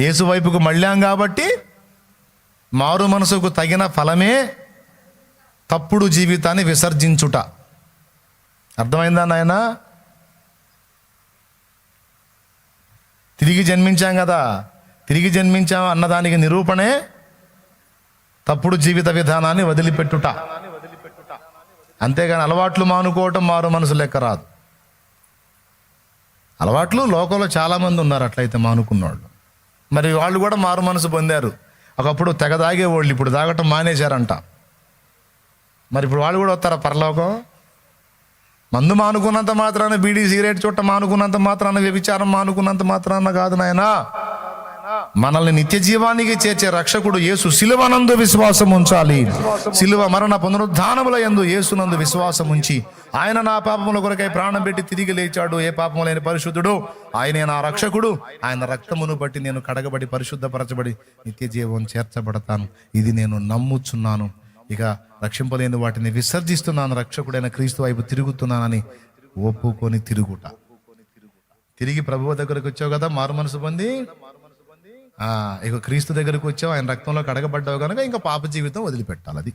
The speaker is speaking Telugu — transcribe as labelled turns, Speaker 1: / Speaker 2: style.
Speaker 1: యేసు వైపుకు మళ్ళాం కాబట్టి మారు మనసుకు తగిన ఫలమే తప్పుడు జీవితాన్ని విసర్జించుట. అర్థమైందా నాయన? తిరిగి జన్మించాం కదా, తిరిగి జన్మించాం అన్నదానికి నిరూపణే తప్పుడు జీవిత విధానాన్ని వదిలిపెట్టుట. అంతేగాని అలవాట్లు మానుకోవటం మారు మనసు లెక్క రాదు. అలవాట్లు లోకంలో చాలామంది ఉన్నారు అట్లయితే మానుకున్నవాళ్ళు. మరి వాళ్ళు కూడా మారు మనసు పొందారు. ఒకప్పుడు తెగ తాగేవాళ్ళు ఇప్పుడు తాగటం మానేశారంట. మరి ఇప్పుడు వాళ్ళు కూడా వస్తారా పరలోకం? మందు మానుకున్నంత మాత్రాన, బీడీ సిగరెట్ చుట్ట మానుకున్నంత మాత్రాన, వ్యభిచారం మానుకున్నంత మాత్రాన కాదు నాయనా. మనల్ని నిత్య జీవానికి చేర్చే రక్షకుడు యేసు శిలువనందు విశ్వాసం ఉంచాలి. శిలువ మరణ పునరుద్ధానముల యందు యేసునందు విశ్వాసం ఉంచి, ఆయన నా పాపముల కొరకై ప్రాణం పెట్టి తిరిగి లేచాడు, ఏ పాపము లేని పరిశుద్ధుడు, ఆయనే నా రక్షకుడు, ఆయన రక్తమును బట్టి నేను కడగబడి పరిశుద్ధపరచబడి నిత్య జీవం చేర్చబడతాను, ఇది నేను నమ్ముచున్నాను, ఇక రక్షింపలేని వాటిని విసర్జిస్తున్నాను, రక్షకుడైన క్రీస్తు వైపు తిరుగుతున్నానని ఒప్పుకొని తిరుగుట. తిరిగి ప్రభువు దగ్గరకు వచ్చావు కదా, మారు మనసు పొంది ఇక క్రీస్తు దగ్గరకు వచ్చావు, ఆయన రక్తంలో కడగబడ్డావు కనుక ఇంకా పాప జీవితం వదిలిపెట్టాలి. అది